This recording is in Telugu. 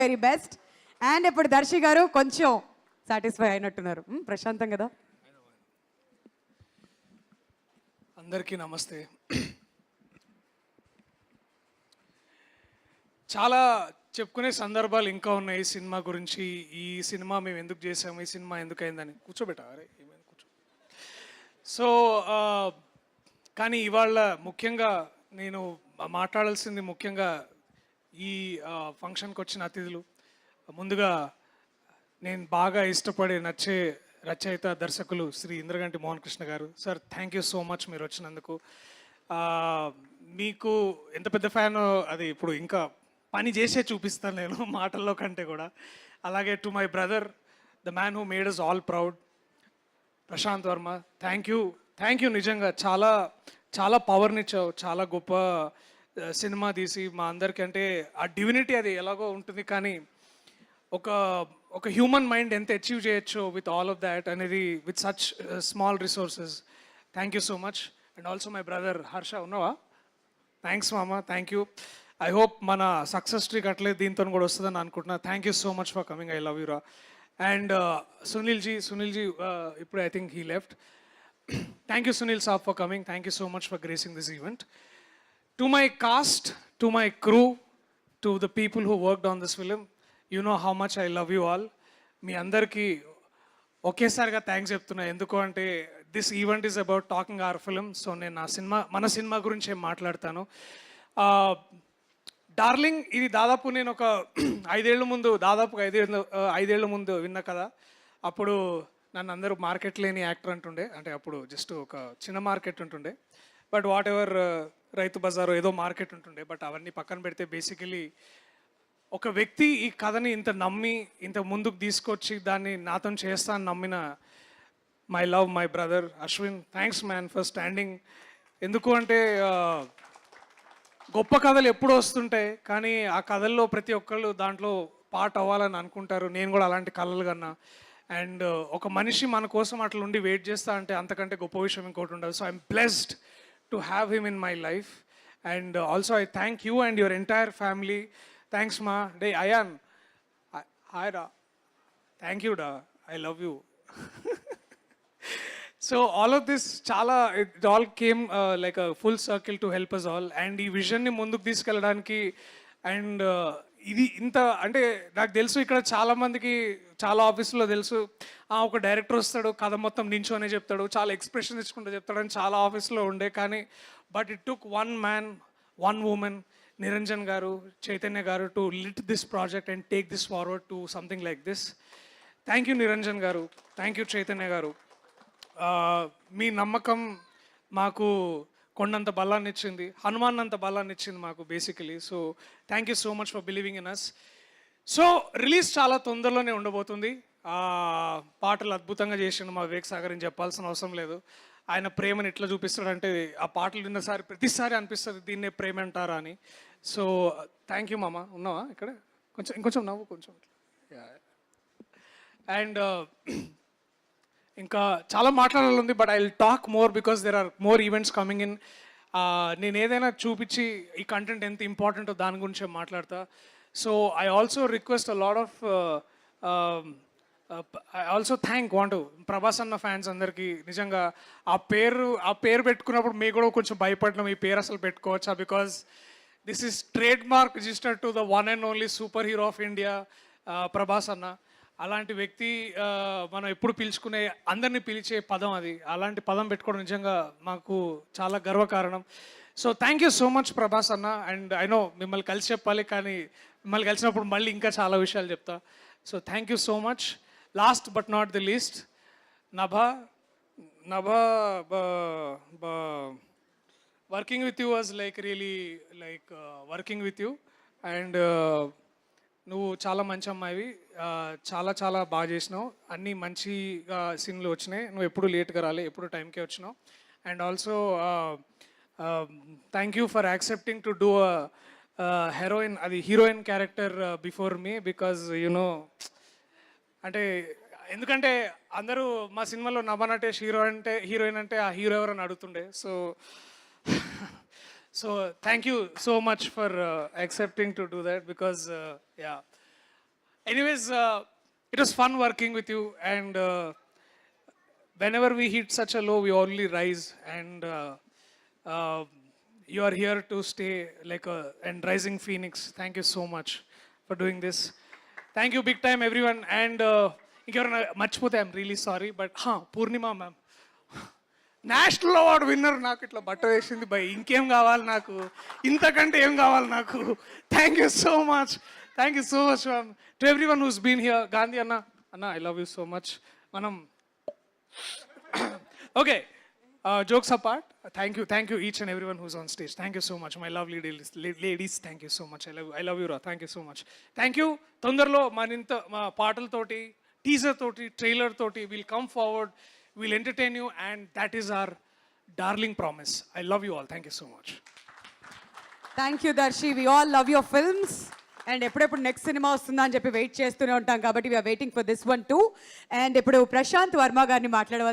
Very best. అండ్ ఇప్పుడు దర్శి గారు కొంచెం సాటిస్ఫై అయినట్టున్నారు. ప్రశాంతం కదా. అందరికీ నమస్తే. చాలా చెప్పుకునే సందర్భాలు ఇంకా ఉన్నాయి సినిమా గురించి. ఈ సినిమా మేము ఎందుకు చేసాము, ఈ సినిమా ఎందుకు అయిందని. కూర్చోబెట్టారే ఏమైనా కూర్చో. సో కానీ ఇవాళ ముఖ్యంగా నేను మాట్లాడాల్సింది ముఖ్యంగా ఈ ఫంక్షన్కి వచ్చిన అతిథులు. ముందుగా నేను బాగా ఇష్టపడే నచ్చే రచయిత దర్శకులు శ్రీ ఇంద్రగంటి మోహన్ కృష్ణ గారు. Sir, thank you so much మీరు వచ్చినందుకు. మీకు ఎంత పెద్ద ఫ్యాన్ అది ఇప్పుడు ఇంకా పని చేసే చూపిస్తాను నేను మాటల్లో కంటే కూడా. అలాగే to my brother, the man who made us all proud, Prashanth Varma, thank you నిజంగా. చాలా చాలా పవర్నిచ్చావు. చాలా గొప్ప సినిమా తీసి మా అందరికీ, అంటే ఆ డివినిటీ అది ఎలాగో ఉంటుంది, కానీ ఒక హ్యూమన్ మైండ్ ఎంత అచీవ్ చేయొచ్చో విత్ ఆల్ ఆఫ్ దాట్ అనేది, with such small resources. Thank you so much. And also my brother Harsha, ఉన్నావా? థ్యాంక్స్ మామ, థ్యాంక్ యూ. ఐ హోప్ మన సక్సెస్ ట్రీక్ అట్లే దీంతో కూడా వస్తుందని అనుకుంటున్నా. Thank you so much for coming, I love you రా. అండ్ సునీల్జీ ఇప్పుడు I think he left. Thank you Sunil సాబ్ for coming. Thank you so much for gracing this event. To my cast, to my crew, to the people who worked on this film, you know how much I love you all. మీ అందరికీ ఒకేసారిగా థ్యాంక్స్ చెప్తున్నా. ఎందుకు అంటే this event is about talking our film. So నేను మన సినిమా గురించి ఏం మాట్లాడతాను. డార్లింగ్, ఇది దాదాపు నేను ఒక దాదాపుగా ఐదేళ్ల ముందు విన్నా కదా. అప్పుడు నన్ను అందరూ మార్కెట్ లేని యాక్టర్ అంటుండే. అంటే అప్పుడు జస్ట్ ఒక చిన్న మార్కెట్ ఉంటుండే. బట్ వాట్ ఎవర్, రైతు బజారు ఏదో మార్కెట్ ఉంటుండే. బట్ అవన్నీ పక్కన పెడితే బేసికలీ ఒక వ్యక్తి ఈ కథని ఇంత నమ్మి ఇంత ముందుకు తీసుకొచ్చి దాన్ని నాతో చేస్తా అని నమ్మిన my love, my brother Ashwin, thanks man for standing. ఎందుకు అంటే గొప్ప కథలు ఎప్పుడు వస్తుంటాయి, కానీ ఆ కథల్లో ప్రతి ఒక్కళ్ళు దాంట్లో పార్ట్ అవ్వాలని అనుకుంటారు. నేను కూడా అలాంటి కళలు కన్నా. అండ్ ఒక మనిషి మన కోసం అట్లా ఉండి వెయిట్ చేస్తా అంటే అంతకంటే గొప్ప విషయం ఇంకోటి ఉండదు. So I'm blessed to have him in my life. And also I thank you and your entire family. Thanks మా. డే అయాన్, హాయ్ రా. థ్యాంక్ యూ డా, I love you. So all of this చాలా, it all came like a full circle to help us all. And ఈ విజన్ని ముందుకు తీసుకెళ్ళడానికి అండ్ ఇది ఇంత, అంటే నాకు తెలుసు ఇక్కడ చాలామందికి చాలా ఆఫీసులో తెలుసు, ఒక డైరెక్టర్ వస్తాడు కథ మొత్తం నించోనే చెప్తాడు, చాలా ఎక్స్ప్రెషన్ ఇచ్చుకుంటూ చెప్తాడు అని చాలా ఆఫీస్లో ఉండే. కానీ but it took one man, one woman, Niranjan garu, Chaitanya garu, to lit this project and take this forward to something like this. Thank you Niranjan garu, thank you Chaitanya గారు. మీ నమ్మకం మాకు కొండంత బలాన్ని ఇచ్చింది, హనుమాన్ అంత బలాన్ని ఇచ్చింది మాకు basically. So thank you so much for believing in us. So release చాలా తొందరలోనే ఉండబోతుంది. పాటలు అద్భుతంగా చేసిండు మా వివేక్ సాగర్, అని చెప్పాల్సిన అవసరం లేదు. ఆయన ప్రేమను ఎట్లా చూపిస్తాడంటే ఆ పాటలు విన్నసారి ప్రతిసారి అనిపిస్తుంది దీన్నే ప్రేమ అంటారా అని. సో థ్యాంక్ యూ మామ. ఉన్నావా ఇక్కడ? ఇంకొంచెం నవ్వు కొంచెం. అండ్ ఇంకా చాలా మాట్లాడాలి ఉంది, but I will talk more because there are more events coming in. నేను ఏదైనా చూపించి ఈ కంటెంట్ ఎంత ఇంపార్టెంటో దాని గురించి మాట్లాడతా. So I also request a lot of, I also want Prabhas అన్న ఫ్యాన్స్ అందరికీ నిజంగా ఆ పేరు పెట్టుకున్నప్పుడు మేము కూడా కొంచెం భయపడినాం, ఈ పేరు అసలు పెట్టుకోవచ్చా, because this is trade mark registered to the one and only super hero of India Prabhas అన్న. అలాంటి వ్యక్తి మనం ఎప్పుడు పిలుచుకునే, అందరినీ పిలిచే పదం అది. అలాంటి పదం పెట్టుకోవడం నిజంగా మాకు చాలా గర్వకారణం. So thank you so much Prabhas అన్న. అండ్ ఐ నో మిమ్మల్ని కలిసి చెప్పాలి, కానీ మిమ్మల్ని కలిసినప్పుడు మళ్ళీ ఇంకా చాలా విషయాలు చెప్తా. So thank you so much. Last but not the least, Nabha, working with you was like really like working with you. And నువ్వు చాలా మంచి అమ్మాయివి, చాలా చాలా బాగా చేసినావు, అన్నీ మంచిగా సీన్లు వచ్చినాయి, నువ్వు ఎప్పుడు లేట్గా రాలే, ఎప్పుడు టైంకే వచ్చినావు. And also thank you for accepting to do heroine, అది heroine character before me, because you know, అంటే ఎందుకంటే అందరూ మా సినిమాలో నభనటేష్ హీరోయిన్ అంటే ఆ హీరో ఎవరని అడుగుతుండే. So thank you so much for accepting to do that, because yeah, anyways, it was fun working with you, and whenever we hit such a low, we only rise, and you are here to stay like a and rising phoenix. Thank you so much for doing this. Thank you big time, everyone. And ఇంకెవరైనా మర్చిపోతే I'm really sorry, but Purnima ma'am national award winner, నాకు ఇట్లా బట్ట వేసింది బై. ఇంకేం కావాలి నాకు, ఇంతకంటే ఏం కావాలి నాకు. Thank you so much ma'am. To every one who's been here. Gandhi అన్న I love you so much. మనం okay, jokes apart, thank you each and everyone who's on stage. Thank you so much, my lovely ladies. Thank you so much. I love you Ra. Thank you so much. Thank you. తొందరలో మా పాటలతోటి, టీజర్ తోటి, ట్రైలర్ తోటి we'll come forward, we'll entertain you, and that is our darling promise. I love you all. Thank you so much. Thank you Darshi. We all love your films and ఎప్పుడెప్పుడు నెక్స్ట్ సినిమా వస్తుందా అని చెప్పి వెయిట్ చేస్తూనే ఉంటాం, కాబట్టి we are waiting for this one too. And ఇప్పుడు ప్రశాంత్ వర్మ గారిని మాట్లాడవలసి